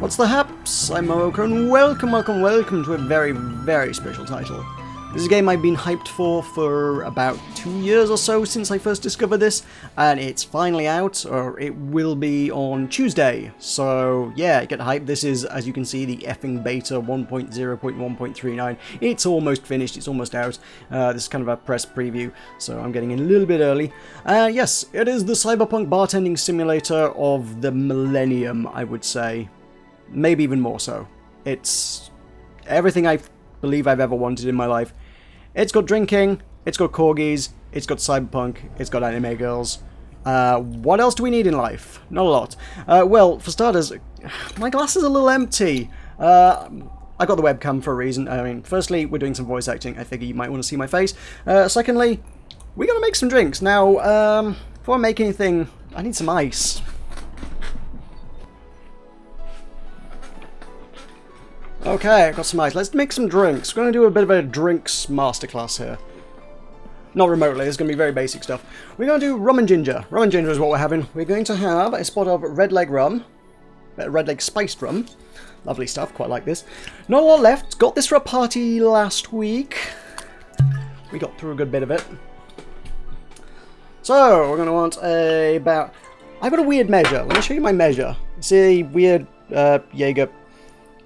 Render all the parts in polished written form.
What's the haps? I'm Meroka and welcome to a very, very special title. This is a game I've been hyped for about 2 years or so since I first discovered this, and it's finally out, or it will be on Tuesday. So yeah, get hyped. This is, as you can see, the effing beta 1.0.1.39. It's almost finished, it's almost out. This is kind of a press preview, so I'm getting in a little bit early. Yes, it is the Cyberpunk bartending simulator of the millennium, I would say. Maybe even more so. It's everything I believe I've ever wanted in my life. It's got drinking, it's got corgis, it's got cyberpunk, it's got anime girls. What else do we need in life? Not a lot. Well, for starters, my glass is a little empty. I got the webcam for a reason. I mean, firstly, we're doing some voice acting. I figure you might want to see my face. Secondly, we're going to make some drinks. Now, before I make anything, I need some ice. Okay, I've got some ice. Let's make some drinks. We're going to do a bit of a drinks masterclass here. Not remotely, it's going to be very basic stuff. We're going to do rum and ginger. Rum and ginger is what we're having. We're going to have a spot of red leg rum. Red leg spiced rum. Lovely stuff, quite like this. Not a lot left. Got this for a party last week. We got through a good bit of it. So, we're going to want about... I've got a weird measure. Let me show you my measure. It's a weird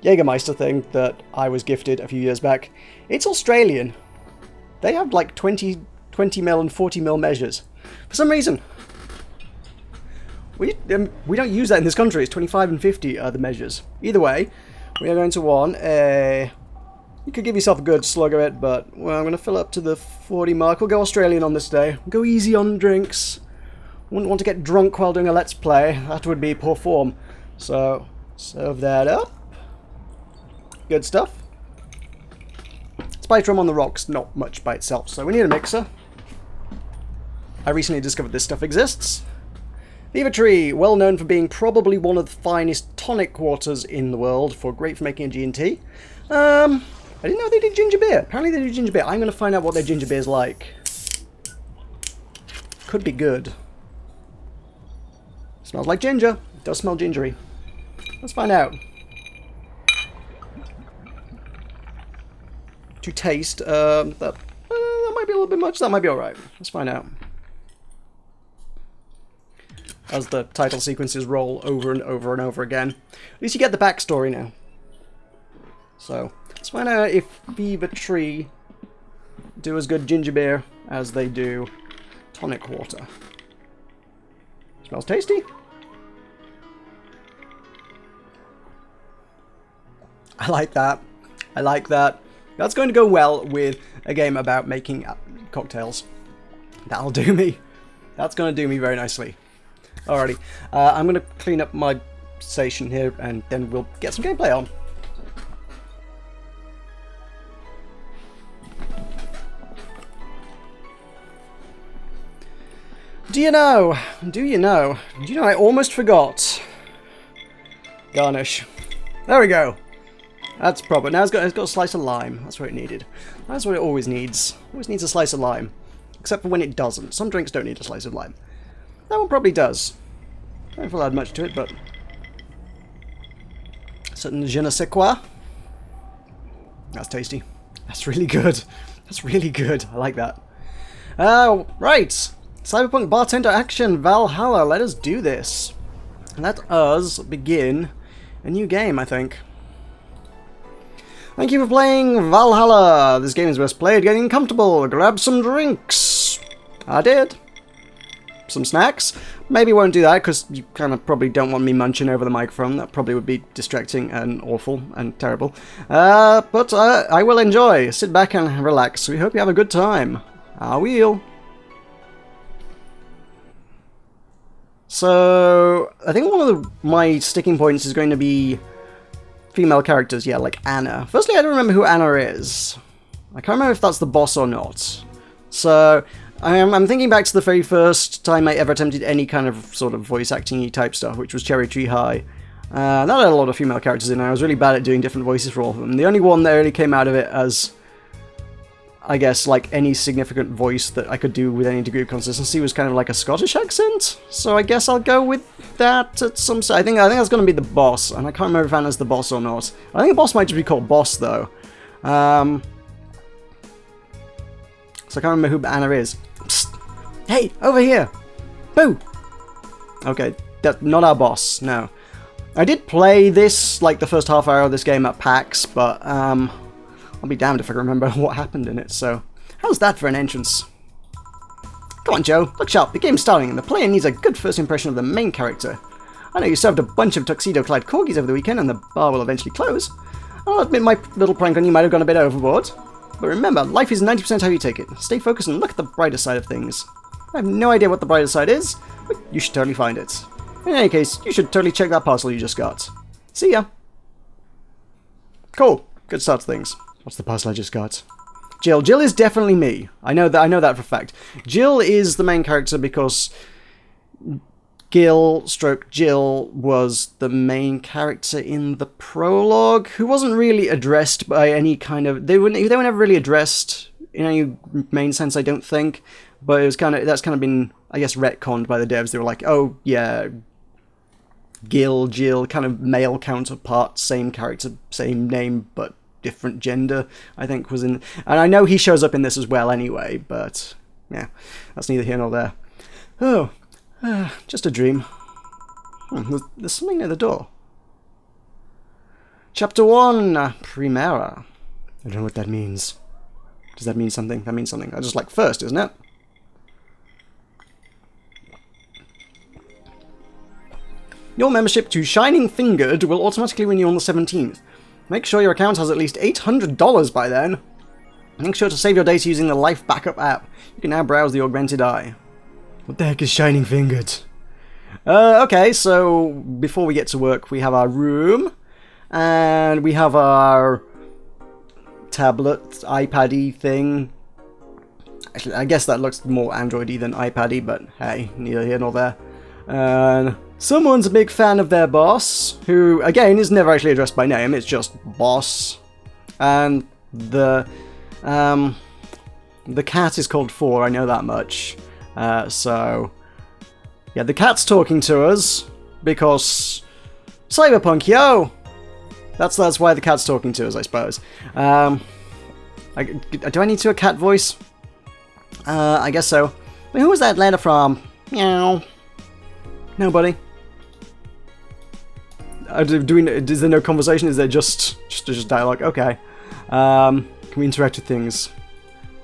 Jägermeister thing that I was gifted a few years back. It's Australian. They have like 20 mil and 40 mil measures. For some reason. We don't use that in this country. It's 25 and 50 are the measures. Either way, we are going to want a... You could give yourself a good slug of it, but well, I'm going to fill up to the 40 mark. We'll go Australian on this day. We'll go easy on drinks. Wouldn't want to get drunk while doing a Let's Play. That would be poor form. So, serve that up. Good stuff. Spiced rum on the rocks, not much by itself, so we need a mixer. I recently discovered this stuff exists. Beaver Tree, well known for being probably one of the finest tonic waters in the world, great for making a G&T. I didn't know they did ginger beer. Apparently they do ginger beer. I'm going to find out what their ginger beer is like. Could be good. Smells like ginger. It does smell gingery. Let's find out. To taste, that might be a little bit much. That might be alright. Let's find out. As the title sequences roll over and over and over again. At least you get the backstory now. So, let's find out if Beaver Tree do as good ginger beer as they do tonic water. Smells tasty. I like that. I like that. That's going to go well with a game about making cocktails. That'll do me. That's going to do me very nicely. Alrighty. I'm going to clean up my station here and then we'll get some gameplay on. Do you know I almost forgot. Garnish. There we go. That's proper. Now it's got a slice of lime. That's what it needed. That's what it always needs. Always needs a slice of lime. Except for when it doesn't. Some drinks don't need a slice of lime. That one probably does. I don't feel add much to it, but... certain je ne sais quoi. That's tasty. That's really good. That's really good. I like that. Right. Cyberpunk Bartender Action Valhalla. Let us do this. Let us begin a new game, I think. Thank you for playing Valhalla. This game is best played getting comfortable. Grab some drinks. I did. Some snacks. Maybe won't do that because you kind of probably don't want me munching over the microphone. That probably would be distracting and awful and terrible. But I will enjoy. Sit back and relax. We hope you have a good time. I will. So, I think one of my sticking points is going to be female characters, yeah, like Anna. Firstly, I don't remember who Anna is. I can't remember if that's the boss or not. So, I'm thinking back to the very first time I ever attempted any kind of sort of voice acting-y type stuff, which was Cherry Tree High. That had a lot of female characters in there. I was really bad at doing different voices for all of them. The only one that really came out of it as, I guess, like any significant voice that I could do with any degree of consistency was kind of like a Scottish accent. So I guess I'll go with that at some stage. I think that's going to be the boss, and I can't remember if Anna's the boss or not. I think the boss might just be called Boss, though. So I can't remember who Anna is. Psst. Hey, over here! Boo! Okay, that's not our boss, no. I did play this, like the first half hour of this game at PAX, but I'll be damned if I can remember what happened in it, so... How's that for an entrance? Come on, Joe, look sharp, the game's starting and the player needs a good first impression of the main character. I know you served a bunch of tuxedo-clad corgis over the weekend and the bar will eventually close. I'll admit my little prank on you might have gone a bit overboard. But remember, life is 90% how you take it. Stay focused and look at the brighter side of things. I have no idea what the brighter side is, but you should totally find it. In any case, you should totally check that parcel you just got. See ya! Cool. Good start to things. What's the parcel I just got? Jill. Jill is definitely me. I know that for a fact. Jill is the main character because Jill was the main character in the prologue, who wasn't really addressed by any kind of... They were never really addressed in any main sense, I don't think. But it was that's kind of been, I guess, retconned by the devs. They were like, oh yeah, Jill, kind of male counterpart, same character, same name, but different gender, I think, was in... And I know he shows up in this as well anyway, but yeah, that's neither here nor there. Oh, just a dream. There's something near the door. Chapter 1, Primera. I don't know what that means. Does that mean something? That means something. I just like first, isn't it? Your membership to Shining Fingered will automatically renew on the 17th. Make sure your account has at least $800 by then. Make sure to save your data using the Life Backup app. You can now browse the Augmented Eye. What the heck is Shining Fingered? Okay, so before we get to work, we have our room, and we have our tablet, iPad-y thing. Actually, I guess that looks more Android-y than iPad-y, but hey, neither here nor there. And someone's a big fan of their boss, who, again, is never actually addressed by name, it's just boss. And the cat is called 4, I know that much. So, yeah, the cat's talking to us, because Cyberpunk, yo! That's why the cat's talking to us, I suppose. Do I need to do a cat voice? I guess so. But who was that letter from? Meow. Nobody. Is there no conversation? Is there just dialogue? Okay. Can we interact with things?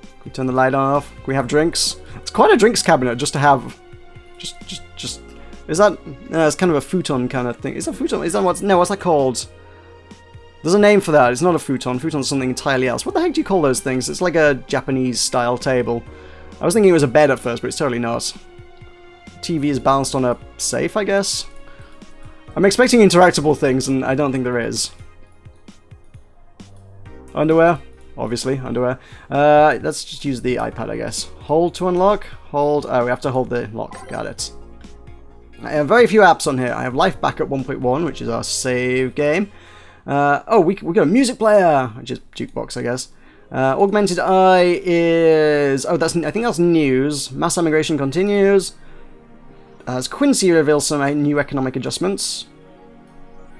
Can we turn the light on off? Can we have drinks? It's quite a drinks cabinet just to have. Just. Is that? It's kind of a futon kind of thing. Is that futon? Is that what's? No, what's that called? There's a name for that. It's not a futon. Futon's something entirely else. What the heck do you call those things? It's like a Japanese style table. I was thinking it was a bed at first, but it's totally not. TV is balanced on a safe, I guess. I'm expecting interactable things, and I don't think there is. Underwear? Obviously, underwear. Let's just use the iPad, I guess. Hold to unlock? Hold... Oh, we have to hold the lock. Got it. I have very few apps on here. I have Life Backup 1.1, which is our save game. Oh, we got a music player, which is jukebox, I guess. Augmented Eye is... Oh, I think that's news. Mass immigration continues. As Quincy reveals some new economic adjustments.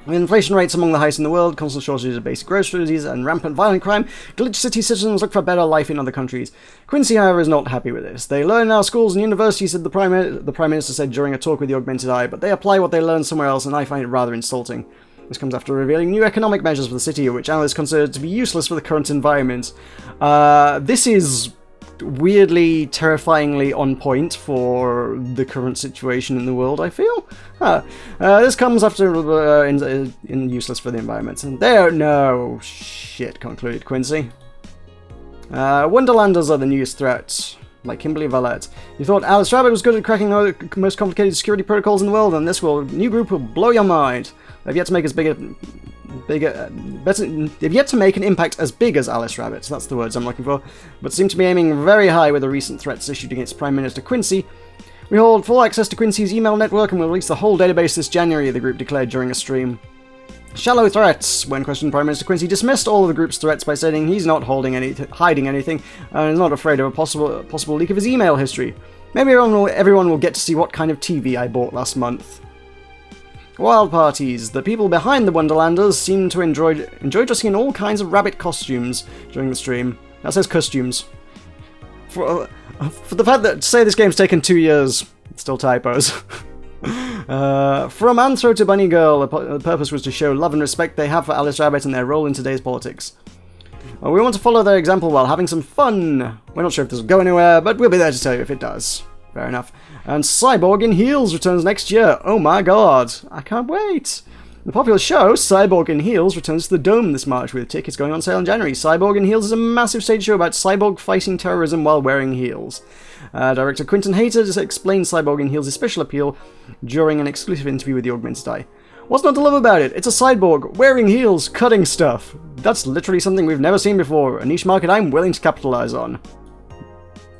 With inflation rates among the highest in the world, constant shortages of basic groceries, and rampant violent crime, Glitch City citizens look for a better life in other countries. Quincy, however, is not happy with this. They learn in our schools and universities, said the Prime Minister said during a talk with the Augmented Eye, but they apply what they learn somewhere else, and I find it rather insulting. This comes after revealing new economic measures for the city, which analysts consider to be useless for the current environment. This is weirdly, terrifyingly on point for the current situation in the world, I feel. This comes after in useless for the environment. And there, no shit, concluded Quincy. Wonderlanders are the newest threats, like Kimberly Valette. You thought Alice Rabbit was good at cracking the most complicated security protocols in the world, and this new group will blow your mind. They've yet to make they've yet to make an impact as big as Alice Rabbit, that's the words I'm looking for, but seem to be aiming very high with the recent threats issued against Prime Minister Quincy. We hold full access to Quincy's email network and will release the whole database this January, the group declared during a stream. Shallow threats. When questioned, Prime Minister Quincy dismissed all of the group's threats by saying he's not hiding anything and is not afraid of a possible leak of his email history. Maybe everyone will get to see what kind of TV I bought last month. Wild parties. The people behind the Wonderlanders seem to enjoy dressing in all kinds of rabbit costumes during the stream. That says costumes. For the fact that, say this game's taken 2 years, it's still typos. From Anthro to Bunny Girl, the purpose was to show love and respect they have for Alice Rabbit and their role in today's politics. We want to follow their example while having some fun. We're not sure if this will go anywhere, but we'll be there to tell you if it does. Fair enough. And Cyborg in Heels returns next year. Oh my god, I can't wait. The popular show, Cyborg in Heels, returns to the Dome this March with tickets going on sale in January. Cyborg in Heels is a massive stage show about Cyborg fighting terrorism while wearing heels. Director Quentin Hayter explained Cyborg in Heels' special appeal during an exclusive interview with the Augmented Eye. What's not to love about it? It's a cyborg, wearing heels, cutting stuff. That's literally something we've never seen before, a niche market I'm willing to capitalize on.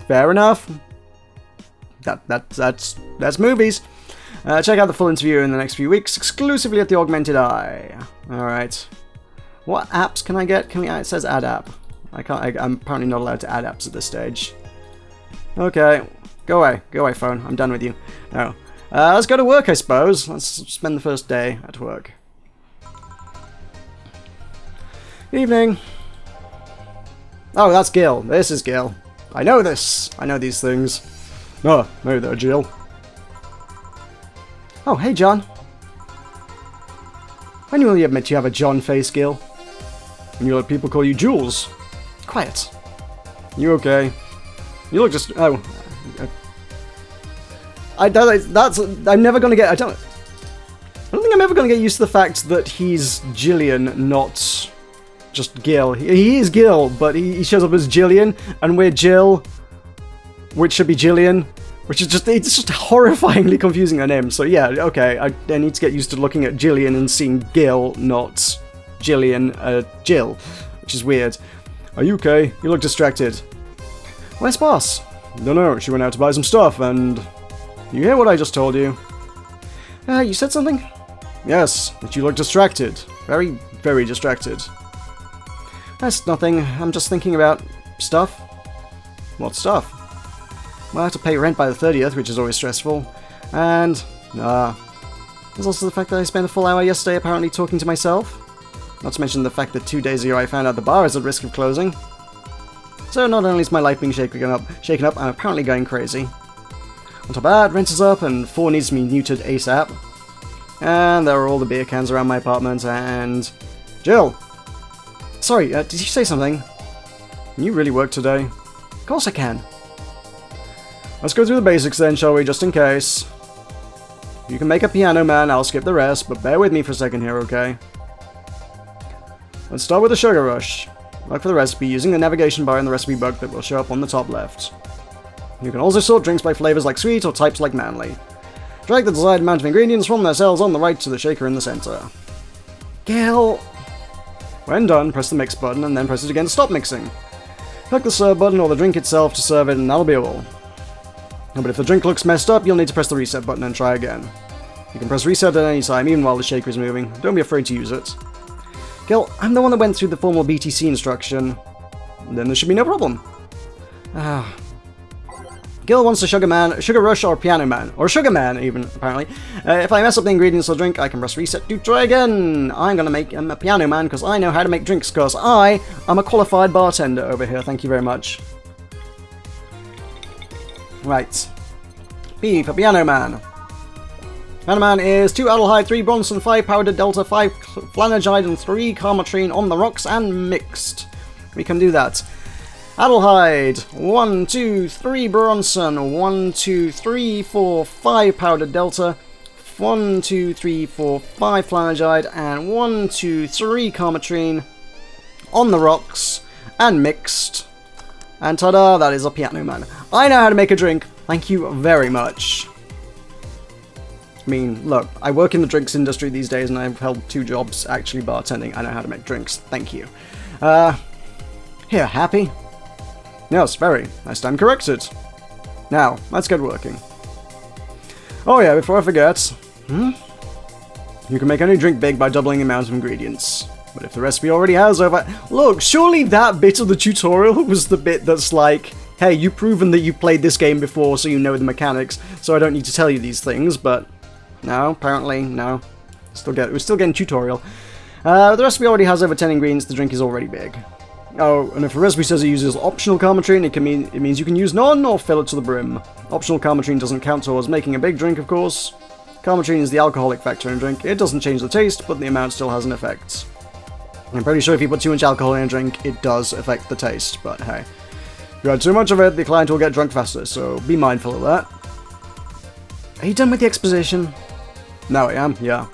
Fair enough. That's movies. Check out the full interview in the next few weeks, exclusively at the Augmented Eye. Alright. What apps can I get? It says add app. I'm apparently not allowed to add apps at this stage. Okay. Go away phone. I'm done with you. No. Let's go to work, I suppose. Let's spend the first day at work. Evening. Oh, that's Gil. This is Gil. I know this. I know these things. Oh, hey there, Jill. Oh, hey, John. When will you admit you have a John face, Gil? When you let people call you Jules. Quiet. You okay? You look just... Oh. I'm never gonna get... I don't think I'm ever gonna get used to the fact that he's Jillian, not just Gil. He is Gil, but he shows up as Jillian, and we're Jill, which should be Jillian, which is just... It's just horrifyingly confusing a name. So yeah, okay, I need to get used to looking at Jillian and seeing Gil, not Jillian, Jill, which is weird. Are you okay? You look distracted. Where's Boss? Don't know, she went out to buy some stuff, and... You hear what I just told you? You said something? Yes, that you look distracted. Very, very distracted. That's nothing. I'm just thinking about stuff. What stuff? Well, I have to pay rent by the 30th, which is always stressful. And, there's also the fact that I spent a full hour yesterday apparently talking to myself. Not to mention the fact that 2 days ago I found out the bar is at risk of closing. So not only is my life being shaken up, I'm apparently going crazy. On top of that, rent is up and 4 needs to be neutered ASAP. And there are all the beer cans around my apartment and... Jill! Sorry, did you say something? Can you really work today? Of course I can. Let's go through the basics then, shall we, just in case. You can make a piano man, I'll skip the rest, but bear with me for a second here, okay? Let's start with the sugar rush. Look for the recipe using the navigation bar in the recipe book that will show up on the top left. You can also sort drinks by flavors like sweet or types like manly. Drag the desired amount of ingredients from their cells on the right to the shaker in the center. Gil! When done, press the mix button and then press it again to stop mixing. Click the serve button or the drink itself to serve it and that'll be all. But if the drink looks messed up, you'll need to press the reset button and try again. You can press reset at any time, even while the shaker is moving. Don't be afraid to use it. Gil, I'm the one that went through the formal BTC instruction. Then there should be no problem. Gil wants a sugar rush, or piano man. Or sugar man, even, apparently. If I mess up the ingredients of the drink, I can press reset to try again. I'm gonna make him a piano man, because I know how to make drinks, because I am a qualified bartender over here. Thank you very much. Right. P for piano man. Piano man is 2 Adelhyde, 3 Bronson, 5 Powdered Delta, 5 Flanagide, and 3 Carmatrine on the rocks and mixed. We can do that. Adelhyde, 1, 2, 3 Bronson, 1, 2, 3, 4, 5 Powdered Delta, 1, 2, 3, 4, 5 Flanagide, and 1, 2, 3 Carmatrine on the rocks and mixed. And ta-da, that is a piano man. I know how to make a drink. Thank you very much. I mean, look, I work in the drinks industry these days and I've held 2 jobs actually bartending. I know how to make drinks. Thank you. Here, happy? Yes, very. I stand corrected. Now, let's get working. Oh yeah, before I forget. You can make any drink big by doubling the amount of ingredients. But if the recipe already has over... Look, surely that bit of the tutorial was the bit that's like, hey, you've proven that you've played this game before, so you know the mechanics, so I don't need to tell you these things, but... No, apparently, no. We're still getting tutorial. The recipe already has over 10 ingredients. The drink is already big. Oh, and if a recipe says it uses optional karmatrine, it means you can use none or fill it to the brim. Optional karmatrine doesn't count towards making a big drink, of course. Karmatrine is the alcoholic factor in a drink. It doesn't change the taste, but the amount still has an effect. I'm pretty sure if you put too much alcohol in a drink, it does affect the taste, but hey. If you add too much of it, the client will get drunk faster, so be mindful of that. Are you done with the exposition? No, I am, yeah.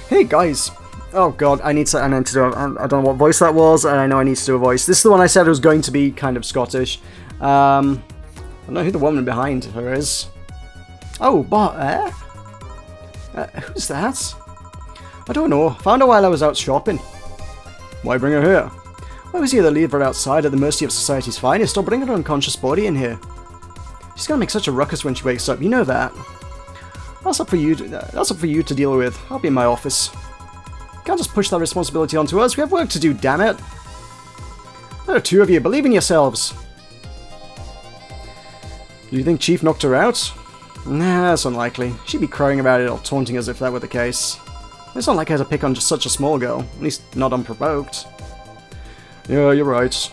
Hey, guys. Oh god, I need to do I don't know what voice that was, and I know I need to do a voice. This is the one I said was going to be kind of Scottish. I don't know who the woman behind her is. Oh, but, who's that? I don't know. Found her while I was out shopping. Why bring her here? Why was he to leave her outside at the mercy of society's finest, or bring her unconscious body in here? She's gonna make such a ruckus when she wakes up, you know that. That's up for you to deal with. I'll be in my office. Can't just push that responsibility onto us. We have work to do, damn it. There are two of you. Believe in yourselves. Do you think Chief knocked her out? Nah, that's unlikely. She'd be crowing about it or taunting us if that were the case. It's not like her to pick on just such a small girl. At least not unprovoked. Yeah, you're right.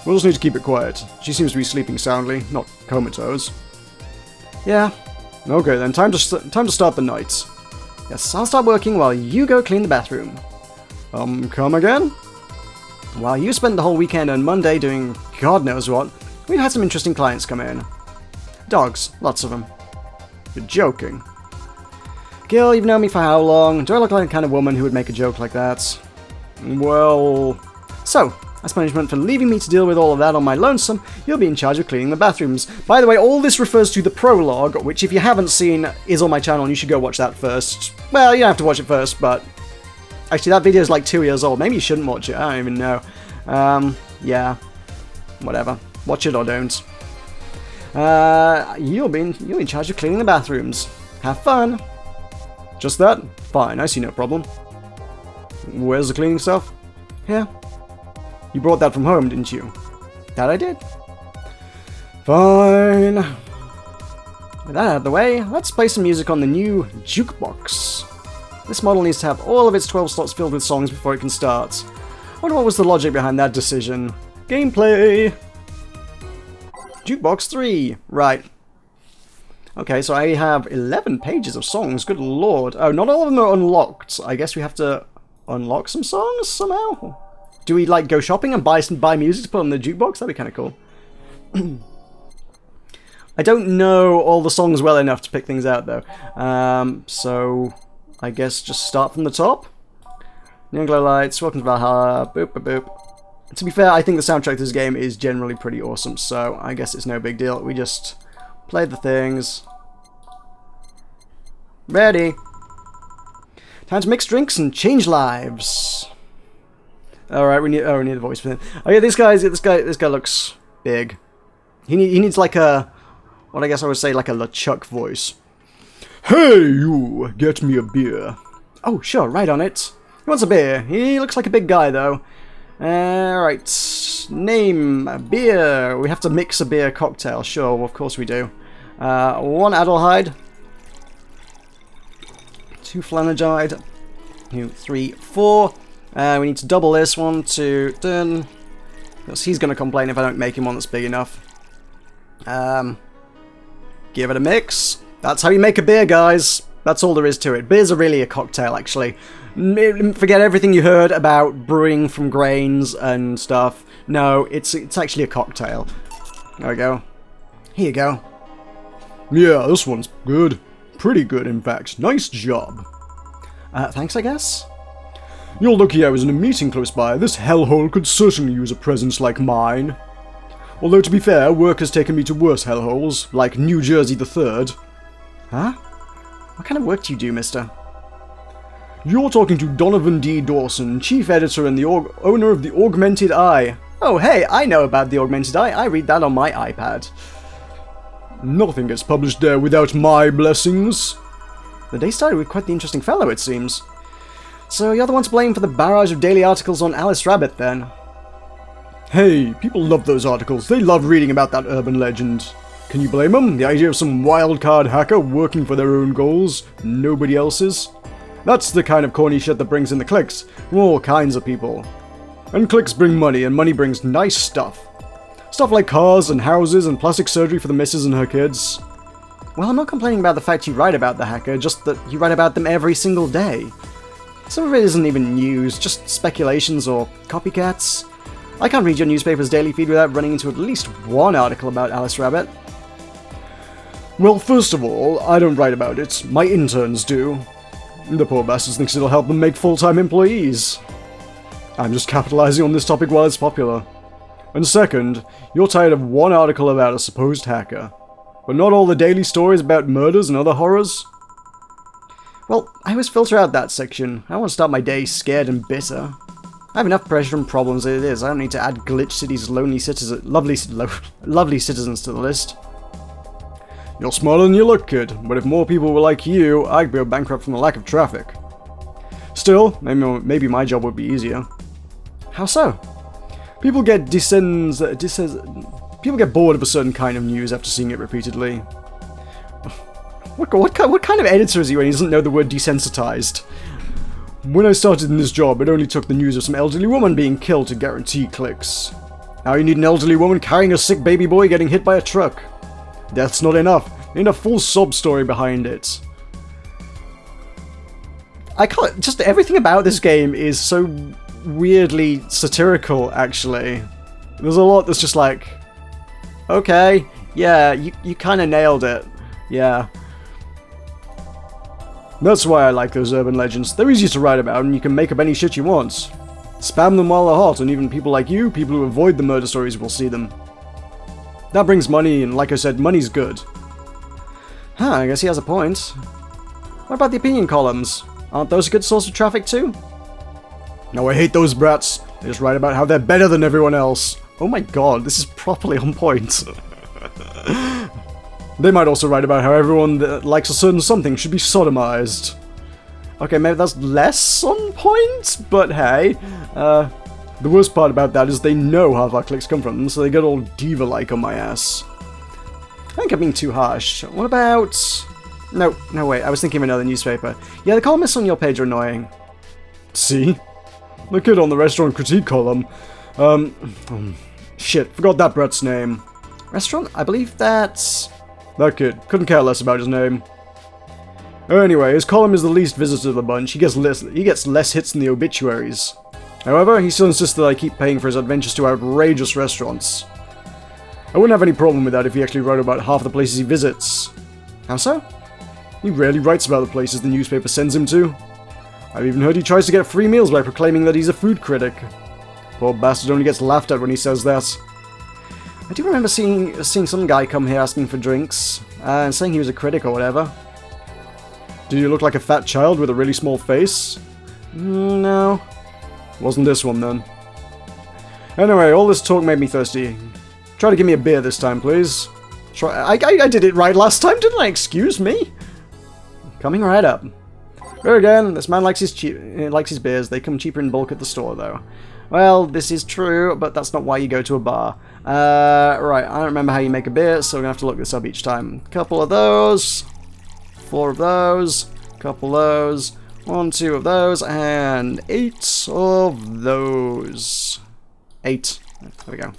We'll just need to keep it quiet. She seems to be sleeping soundly, not comatose. Yeah. Okay then, time to start the night. Yes, I'll start working while you go clean the bathroom. Come again? While you spent the whole weekend and Monday doing God knows what, we've had some interesting clients come in. Dogs, lots of them. You're joking. Gil, you've known me for how long? Do I look like the kind of woman who would make a joke like that? Well... So, as punishment for leaving me to deal with all of that on my lonesome, you'll be in charge of cleaning the bathrooms. By the way, all this refers to the prologue, which if you haven't seen, is on my channel and you should go watch that first. Well, you don't have to watch it first, but... Actually, that video is like 2 years old. Maybe you shouldn't watch it, I don't even know. Yeah. Whatever. Watch it or don't. You'll be in charge of cleaning the bathrooms. Have fun. Just that? Fine, I see no problem. Where's the cleaning stuff? Here. You brought that from home, didn't you? That I did. Fine. With that out of the way, let's play some music on the new jukebox. This model needs to have all of its 12 slots filled with songs before it can start. I wonder what was the logic behind that decision. Gameplay! Jukebox 3. Right. Okay, so I have 11 pages of songs, good lord. Oh, not all of them are unlocked. I guess we have to unlock some songs somehow? Do we, like, go shopping and buy music to put on the jukebox? That'd be kind of cool. I don't know all the songs well enough to pick things out, though. So, I guess just start from the top. Neon glow lights, welcome to Valhalla, boop, boop, boop. To be fair, I think the soundtrack to this game is generally pretty awesome, so I guess it's no big deal. We just play the things. Ready. Time to mix drinks and change lives. Alright, we need the voice for him. Oh yeah, this guy looks big. He needs like a, what I guess I would say like a LeChuck voice. Hey you, get me a beer. Oh sure, right on it. He wants a beer. He looks like a big guy though. Alright, name, beer. We have to mix a beer cocktail. Sure, well, of course we do. 1 Adelheid. 2 Flanagide. 2, 3, 4. We need to double this. 1, 2, done. Because he's going to complain if I don't make him one that's big enough. Give it a mix. That's how you make a beer, guys. That's all there is to it. Beers are really a cocktail, actually. Forget everything you heard about brewing from grains and stuff. No, it's actually a cocktail. There we go. Here you go. Yeah, this one's good. Pretty good, in fact. Nice job. Thanks, I guess? You're lucky I was in a meeting close by. This hellhole could certainly use a presence like mine. Although, to be fair, work has taken me to worse hellholes, like New Jersey the 3rd. Huh? What kind of work do you do, mister? You're talking to Donovan D. Dawson, chief editor and the owner of the Augmented Eye. Oh, hey, I know about the Augmented Eye. I read that on my iPad. Nothing gets published there without my blessings. The day started with quite the interesting fellow, it seems. So you're the one to blame for the barrage of daily articles on Alice Rabbit, then? Hey, people love those articles. They love reading about that urban legend. Can you blame them? The idea of some wildcard hacker working for their own goals, nobody else's? That's the kind of corny shit that brings in the clicks from all kinds of people. And clicks bring money, and money brings nice stuff. Stuff like cars and houses and plastic surgery for the missus and her kids. Well, I'm not complaining about the fact you write about the hacker, just that you write about them every single day. Some of it isn't even news, just speculations or copycats. I can't read your newspaper's daily feed without running into at least one article about Alice Rabbit. Well, first of all, I don't write about it. My interns do. The poor bastards thinks it'll help them make full-time employees. I'm just capitalizing on this topic while it's popular. And second, you're tired of one article about a supposed hacker, but not all the daily stories about murders and other horrors? Well, I always filter out that section. I don't want to start my day scared and bitter. I have enough pressure and problems as it is. I don't need to add Glitch City's lovely citizens to the list. You're smarter than you look, kid, but if more people were like you, I'd go bankrupt from the lack of traffic. Still, maybe my job would be easier. How so? People get people get bored of a certain kind of news after seeing it repeatedly. What kind of editor is he when he doesn't know the word desensitized? When I started in this job, it only took the news of some elderly woman being killed to guarantee clicks. Now you need an elderly woman carrying a sick baby boy getting hit by a truck. That's not enough. You need a full sob story behind it. Just everything about this game is so weirdly satirical, actually. There's a lot that's just like, okay, yeah, you kind of nailed it. Yeah. That's why I like those urban legends. They're easy to write about, and you can make up any shit you want. Spam them while they're hot, and even people like you, people who avoid the murder stories, will see them. That brings money, and like I said, money's good. Huh, I guess he has a point. What about the opinion columns? Aren't those a good source of traffic too? No, I hate those brats. They just write about how they're better than everyone else. Oh my god, this is properly on point. They might also write about how everyone that likes a certain something should be sodomized. Okay, maybe that's less on point, but hey. The worst part about that is they know half our clicks come from them, so they get all diva-like on my ass. I think I'm being too harsh. What about... No, wait, I was thinking of another newspaper. Yeah, the columnists on your page are annoying. See? The kid on the restaurant critique column. Shit, forgot that brat's name. Restaurant? I believe that's... That kid. Couldn't care less about his name. Anyway, his column is the least visited of the bunch. He gets less hits than the obituaries. However, he still insists that I keep paying for his adventures to outrageous restaurants. I wouldn't have any problem with that if he actually wrote about half the places he visits. How so? He rarely writes about the places the newspaper sends him to. I've even heard he tries to get free meals by proclaiming that he's a food critic. Poor bastard only gets laughed at when he says that. I do remember seeing some guy come here asking for drinks, and saying he was a critic or whatever. Did he look like a fat child with a really small face? No. Wasn't this one, then. Anyway, all this talk made me thirsty. Try to give me a beer this time, please. I did it right last time, didn't I? Excuse me? Coming right up. Here again, this man likes his beers. They come cheaper in bulk at the store, though. Well, this is true, but that's not why you go to a bar. Right, I don't remember how you make a beer, so we're gonna have to look this up each time. Couple of those. 4 of those. Couple of those. 1, 2 of those, and 8 of those. 8. There we go.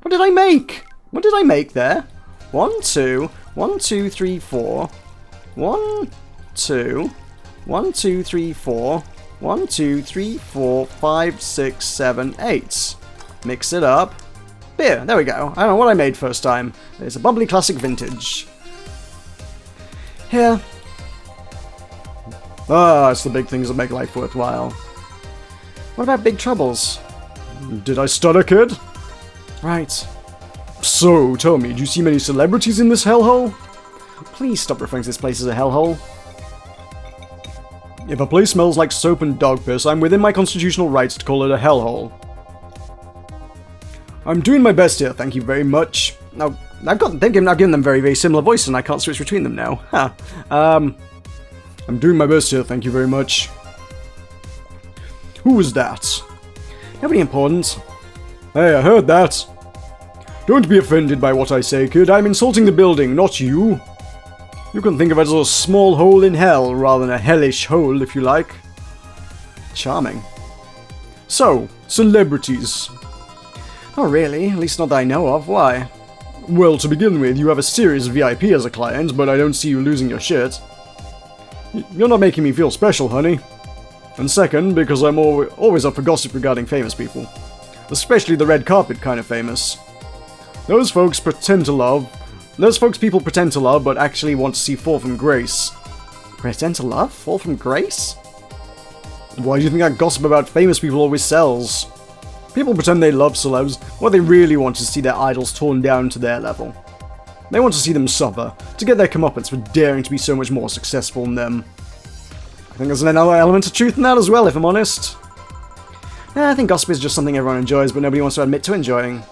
What did I make? What did I make there? 1, 2, 1, 2, 3, 4. 1, 2, 1, 2, 3, 4. 1, 2, 3, 4, 5, 6, 7, 8. Mix it up. Beer, there we go. I don't know what I made first time. It's a bubbly classic vintage. Here. Ah, it's the big things that make life worthwhile. What about big troubles? Did I stutter, kid? Right. So, tell me, do you see many celebrities in this hellhole? Please stop referring to this place as a hellhole. If a place smells like soap and dog piss, I'm within my constitutional rights to call it a hellhole. I'm doing my best here, thank you very much. Now, I've given them very, very similar voices and I can't switch between them now. Huh. I'm doing my best here, thank you very much. Who was that? Nobody important. Hey, I heard that. Don't be offended by what I say, kid. I'm insulting the building, not you. You can think of it as a small hole in hell, rather than a hellish hole, if you like. Charming. So, celebrities. Not really, at least not that I know of. Why? Well, to begin with, you have a serious VIP as a client, but I don't see you losing your shit. You're not making me feel special, honey. And second, because I'm always up for gossip regarding famous people. Especially the red carpet kind of famous. Those folks people pretend to love, but actually want to see fall from grace. Pretend to love? Fall from grace? Why do you think that gossip about famous people always sells? People pretend they love celebs, what they really want is to see their idols torn down to their level. They want to see them suffer, to get their comeuppance for daring to be so much more successful than them. I think there's another element of truth in that as well, if I'm honest. I think gossip is just something everyone enjoys, but nobody wants to admit to enjoying.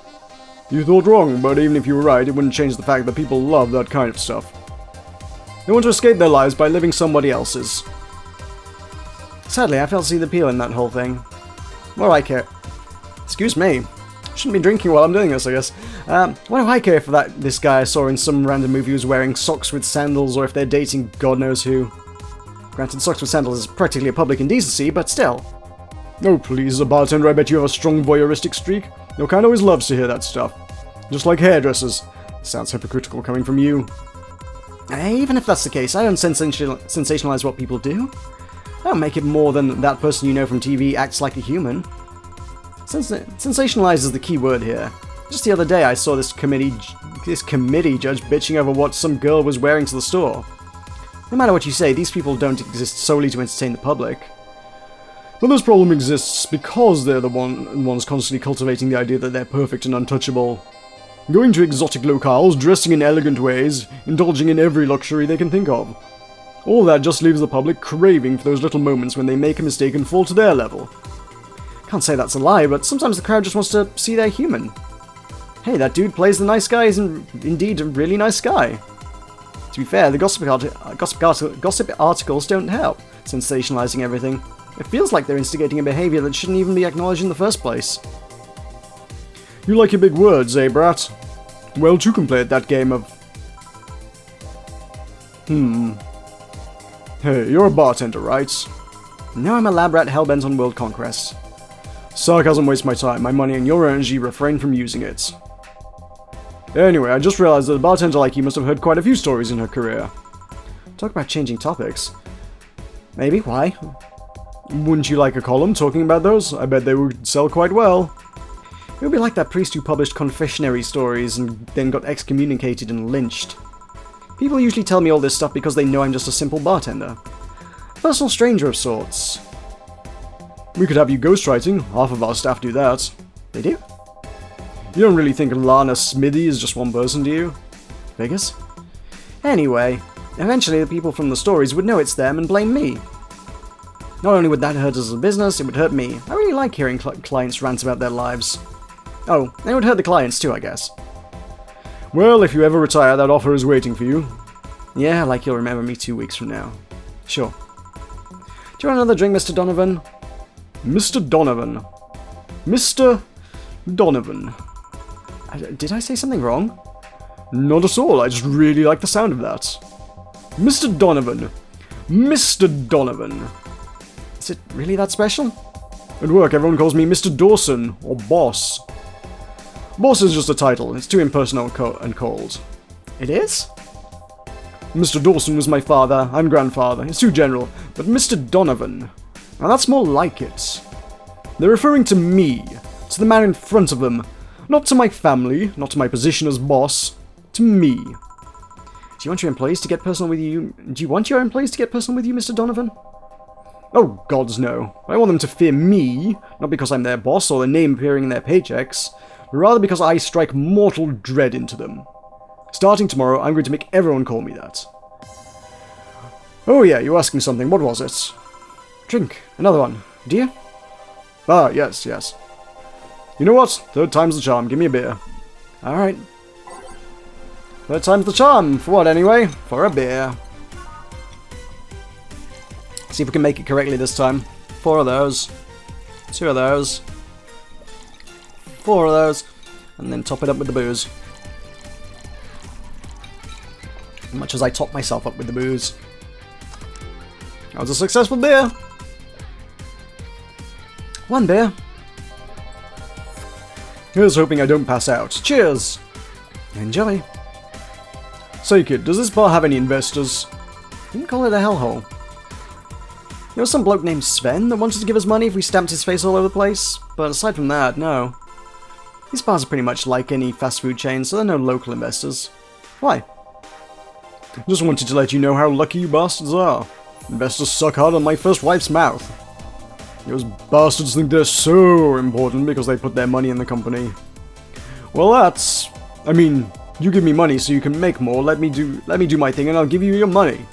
You thought wrong, but even if you were right, it wouldn't change the fact that people love that kind of stuff. They want to escape their lives by living somebody else's. Sadly, I fail to see the appeal in that whole thing. What do I care? Excuse me. Shouldn't be drinking while I'm doing this, I guess. What do I care if this guy I saw in some random movie was wearing socks with sandals, or if they're dating God knows who? Granted, socks with sandals is practically a public indecency, but still. Oh please, a bartender, I bet you have a strong voyeuristic streak. Your kind always loves to hear that stuff. Just like hairdressers. Sounds hypocritical coming from you. Even if that's the case, I don't sensationalize what people do. I don't make it more than that person you know from TV acts like a human. Sensationalize is the key word here. Just the other day I saw this committee judge bitching over what some girl was wearing to the store. No matter what you say, these people don't exist solely to entertain the public. But this problem exists because they're the ones constantly cultivating the idea that they're perfect and untouchable. Going to exotic locales, dressing in elegant ways, indulging in every luxury they can think of. All that just leaves the public craving for those little moments when they make a mistake and fall to their level. Can't say that's a lie, but sometimes the crowd just wants to see they're human. Hey, that dude plays the nice guy, is indeed a really nice guy. To be fair, the gossip articles don't help, sensationalizing everything. It feels like they're instigating a behavior that shouldn't even be acknowledged in the first place. You like your big words, eh, brat? Well, two can play at that game of... Hey, you're a bartender, right? No, I'm a lab rat hellbent on world conquest. Sarcasm wastes my time, my money, and your energy. Refrain from using it. Anyway, I just realized that a bartender like you must have heard quite a few stories in her career. Talk about changing topics. Maybe, why? Wouldn't you like a column talking about those? I bet they would sell quite well. It would be like that priest who published confessionary stories and then got excommunicated and lynched. People usually tell me all this stuff because they know I'm just a simple bartender. A personal stranger of sorts. We could have you ghostwriting. Half of our staff do that. They do? You don't really think Lana Smithy is just one person, do you? Figures. Anyway, eventually the people from the stories would know it's them and blame me. Not only would that hurt us as a business, it would hurt me. I really like hearing clients rant about their lives. Oh, and it would hurt the clients too, I guess. Well, if you ever retire, that offer is waiting for you. Yeah, like you'll remember me 2 weeks from now. Sure. Do you want another drink, Mr. Donovan? Mr. Donovan. Mr. Donovan. Did I say something wrong? Not at all, I just really like the sound of that. Mr. Donovan. Mr. Donovan. Is it really that special? At work, everyone calls me Mr. Dawson, or Boss. Boss is just a title, it's too impersonal and cold. It is? Mr. Dawson was my father, I'm grandfather, it's too general, but Mr. Donovan, now that's more like it. They're referring to me, to the man in front of them, not to my family, not to my position as boss, to me. Do you want your employees to get personal with you? Do you want your employees to get personal with you, Mr. Donovan? Oh, gods no. I want them to fear me, not because I'm their boss or their name appearing in their paychecks, but rather because I strike mortal dread into them. Starting tomorrow, I'm going to make everyone call me that. Oh yeah, you were asking something. What was it? Drink. Another one. Do you? Ah, yes. You know what? Third time's the charm. Give me a beer. Alright. Third time's the charm. For what, anyway? For a beer. See if we can make it correctly this time. 4 of those. 2 of those. 4 of those. and then top it up with the booze. As much as I top myself up with the booze. That was a successful beer. One beer. Here's hoping I don't pass out. Cheers! Enjoy. Say kid, does this bar have any investors? You can call it a hellhole. There was some bloke named Sven that wanted to give us money if we stamped his face all over the place, but aside from that, no. These bars are pretty much like any fast food chain, so there are no local investors. Why? Just wanted to let you know how lucky you bastards are. Investors suck hard on my first wife's mouth. Those bastards think they're so important because they put their money in the company. Well, that's... I mean, you give me money so you can make more, let me do my thing and I'll give you your money.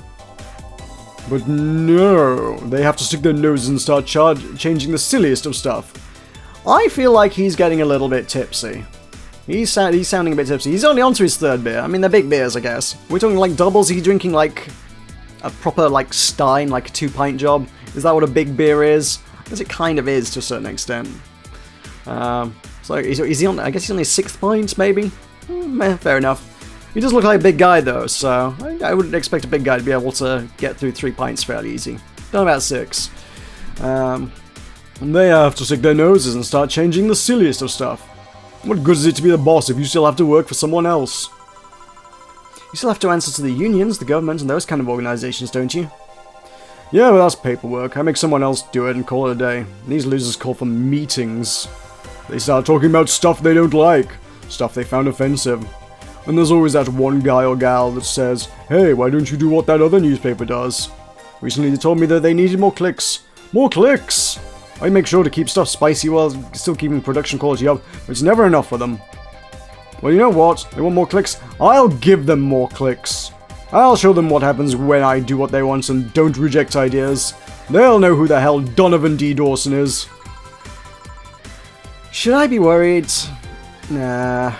But no, they have to stick their noses and start changing the silliest of stuff. I feel like he's getting a little bit tipsy. He's sounding a bit tipsy. He's only on to his third beer. I mean, they're big beers, I guess. We're talking like doubles. Is he drinking like a proper like stein, like a 2-pint job? Is that what a big beer is? Because it kind of is to a certain extent. So is he on? I guess he's on his 6th pint, maybe. Fair enough. He does look like a big guy though, so I wouldn't expect a big guy to be able to get through 3 pints fairly easy. Done about 6. They have to stick their noses and start changing the silliest of stuff. What good is it to be the boss if you still have to work for someone else? You still have to answer to the unions, the government, and those kind of organizations, don't you? Yeah, but that's paperwork. I make someone else do it and call it a day. These losers call for meetings. They start talking about stuff they don't like, stuff they found offensive. And there's always that one guy or gal that says, hey, why don't you do what that other newspaper does? Recently they told me that they needed more clicks. More clicks! I make sure to keep stuff spicy while still keeping production quality up, but it's never enough for them. Well, you know what? They want more clicks? I'll give them more clicks. I'll show them what happens when I do what they want and don't reject ideas. They'll know who the hell Donovan D. Dawson is. Should I be worried? Nah.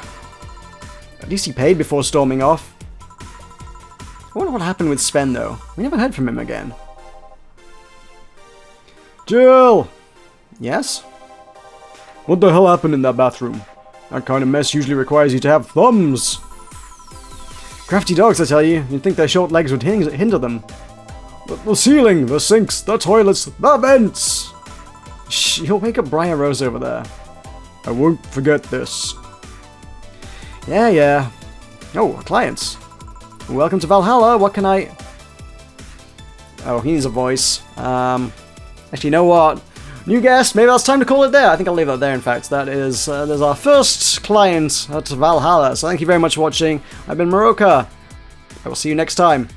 At least he paid before storming off. I wonder what happened with Sven, though. We never heard from him again. Jill! Yes? What the hell happened in that bathroom? That kind of mess usually requires you to have thumbs. Crafty dogs, I tell you. You'd think their short legs would hinder them. The ceiling, the sinks, the toilets, the vents! Shh, you'll wake up Briar Rose over there. I won't forget this. Yeah. Oh, clients. Welcome to Valhalla, what can I... Oh, he needs a voice. Actually, you know what? New guest, maybe it's time to call it there. I think I'll leave that there, in fact. That is, there's our first client at Valhalla. So thank you very much for watching. I've been Meroka. I will see you next time.